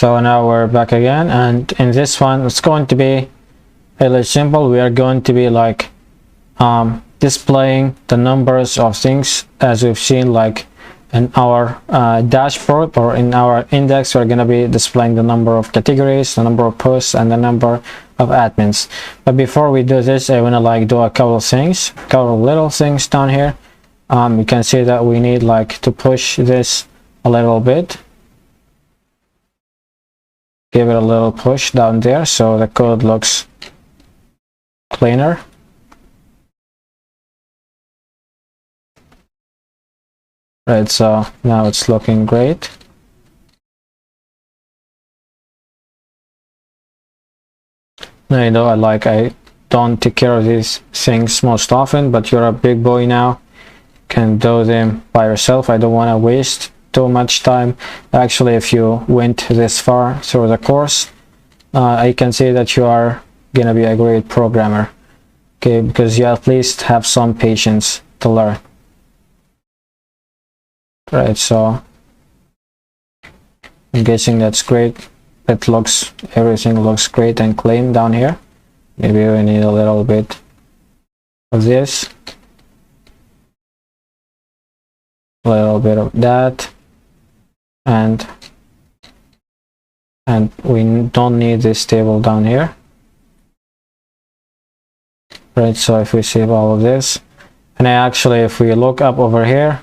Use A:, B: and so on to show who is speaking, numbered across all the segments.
A: So now we're back again, and in this one it's going to be really simple. We are going to be like displaying the numbers of things as we've seen, like in our dashboard or in our index. We're going to be displaying the number of categories, the number of posts, and the number of admins. But before we do this, I want to like do a couple of things, a couple of little things down here. You can see that we need like to push this a little bit, give it a little push down there so the code looks cleaner. Right, so now it's looking great. Now, you know, I don't take care of these things most often, but you're a big boy now, can do them by yourself. I don't want to waste too much time. Actually, if you went this far through the course, I can say that you are gonna be a great programmer, okay, because you at least have some patience to learn. Right, so I'm guessing that's great. It looks, everything looks great and clean down here. Maybe we need a little bit of this, a little bit of that, and we don't need this table down here. Right, so if we save all of this, and actually if we look up over here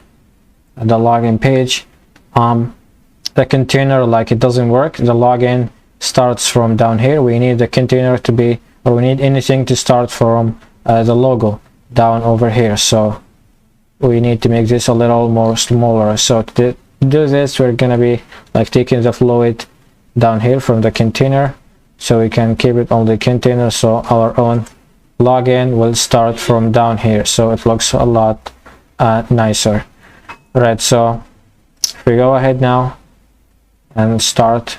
A: at the login page, the container, like, it doesn't work. The login starts from down here. We need the container to be, or we need anything to start from the logo down over here. So we need to make this a little more smaller. So to do this, we're gonna be like taking the fluid down here from the container, so we can keep it on the container, so our own login will start from down here, so it looks a lot nicer. Right, so if we go ahead now and start,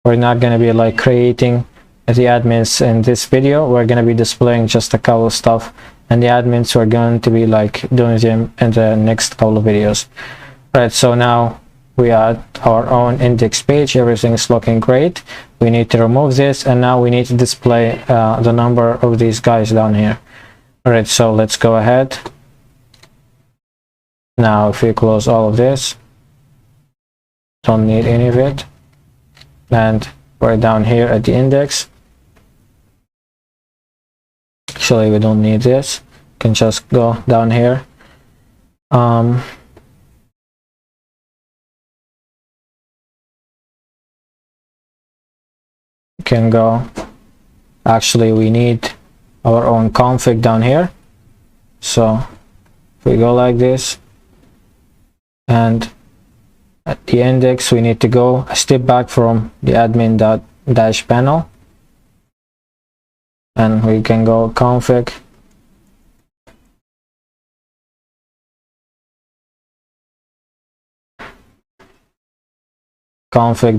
A: we're not going to be like creating the admins in this video. We're going to be displaying just a couple of stuff, and the admins we're going to be like doing them in the next couple of videos. Right, so now we are at our own index page. Everything's looking great. We need to remove this, and now we need to display the number of these guys down here. All right, so let's go ahead. Now if we close all of this, don't need any of it, and we're down here at the index. Actually, we don't need this. You can just go down here. Can go, actually we need our own config down here. So if we go like this, and at the index we need to go a step back from the admin.dash panel, and we can go config,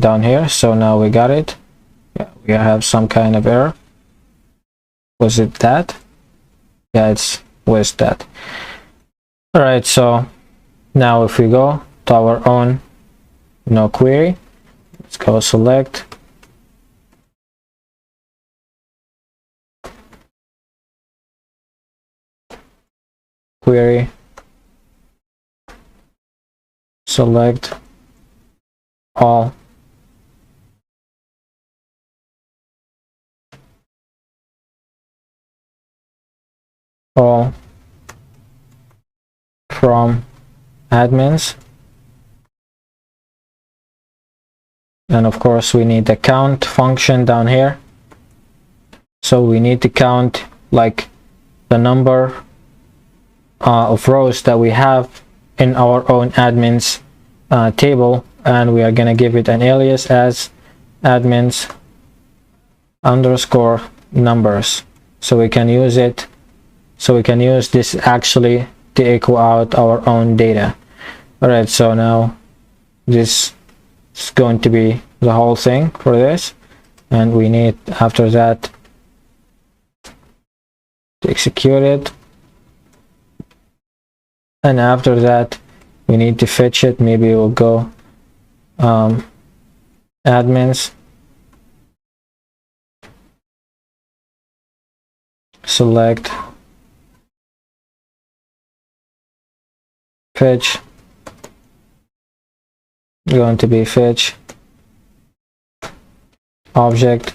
A: down here. So now we got it. Yeah, we have some kind of error. Was it that? Yeah, it was that. All right, so now if we go to our own query, let's go select query, select all, from admins, and of course we need the count function down here. So we need to count like the number of rows that we have in our own admins table, and we are going to give it an alias as admins underscore numbers, so we can use it, so we can use this actually to echo out our own data. All right, so now this is going to be the whole thing for this, and we need after that to execute it, and after that we need to fetch it. Maybe we'll go admins, select fetch, going to be fetch object,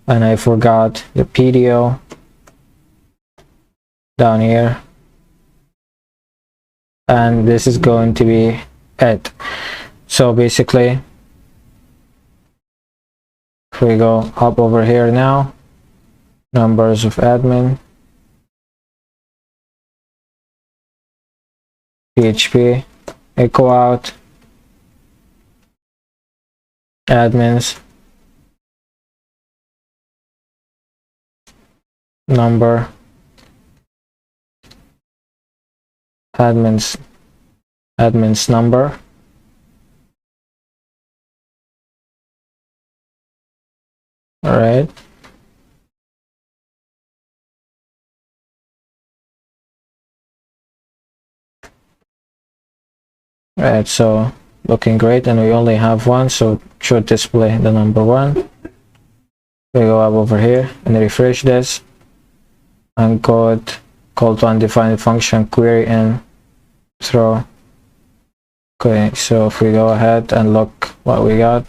A: and I forgot the PDO down here, and this is going to be it. So basically, if we go up over here now, numbers of admin, PHP echo out admins, number, admins number, all right. Right, so looking great, and we only have one, so it should display the number 1. We go up over here and refresh this and call to undefined function query and throw. Okay, so if we go ahead and look what we got,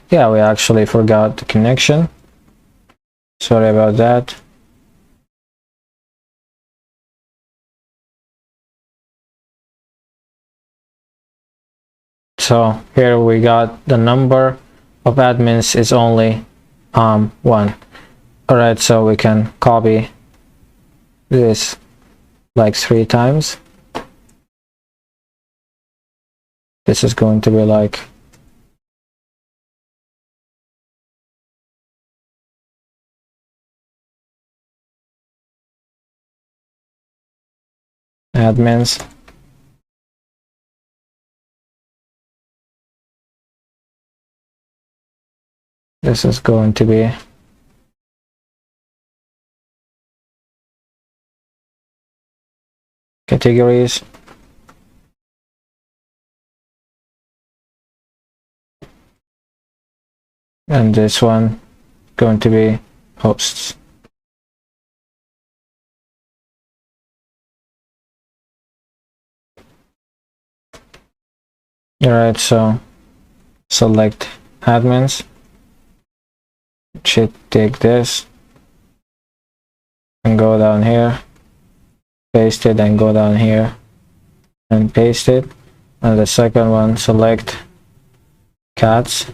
A: yeah, we actually forgot the connection. Sorry about that. So here we got the number of admins is only 1. Alright, so we can copy this like 3 times. This is going to be like admins, this is going to be categories, and this one going to be hosts. Alright, so select admins, should take this and go down here, paste it, and go down here and paste it, and the second one select cats,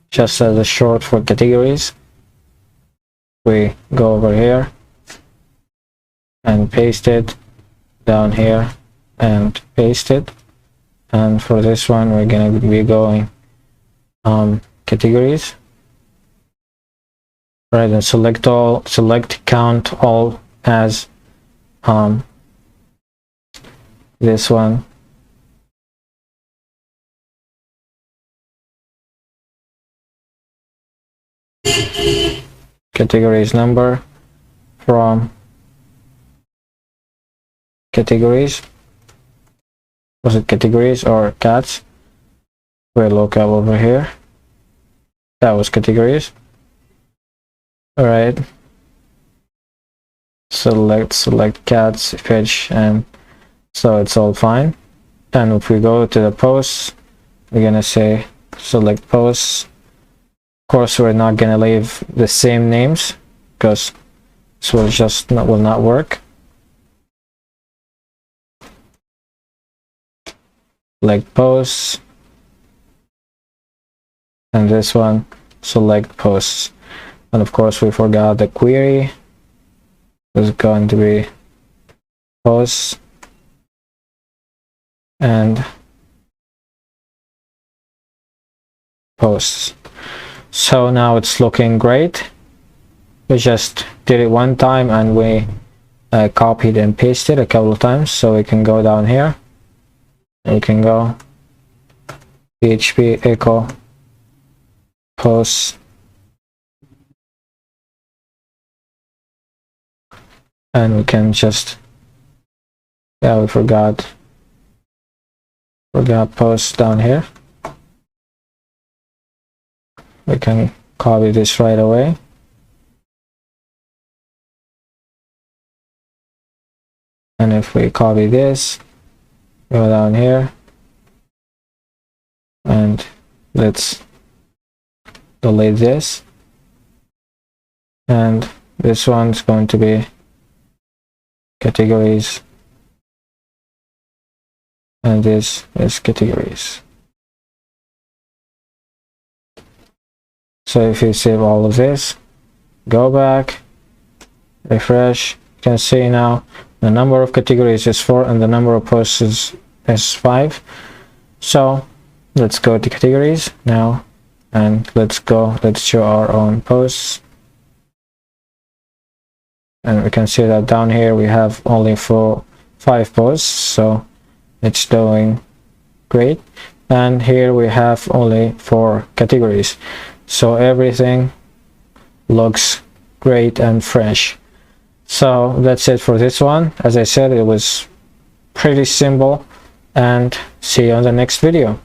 A: just as a short for categories. We go over here and paste it down here and paste it, and for this one we're gonna be going categories, right, and select count all as this one, categories number from categories. Was it categories or cats? We'll look up over here. That was categories. All right. Select cats, fetch, and so it's all fine. And if we go to the posts, we're gonna say select posts. Of course, we're not gonna leave the same names because this will not work. Select posts, and this one select posts, and of course we forgot the query is going to be posts and posts. So now it's looking great. We just did it one time and we copied and pasted a couple of times, so we can go down here. We can go PHP echo posts, and we can just, yeah, we forgot posts down here. we can copy this right away. And if we copy this, go down here, and let's delete this, and this one's going to be categories, and this is categories. So if you save all of this, go back, refresh, you can see now the number of categories is 4 and the number of posts is 5. So let's go to categories now, and let's show our own posts. And we can see that down here we have only 5 posts, so it's doing great. And here we have only 4 categories, so everything looks great and fresh. So that's it for this one. As I said, it was pretty simple, and see you on the next video.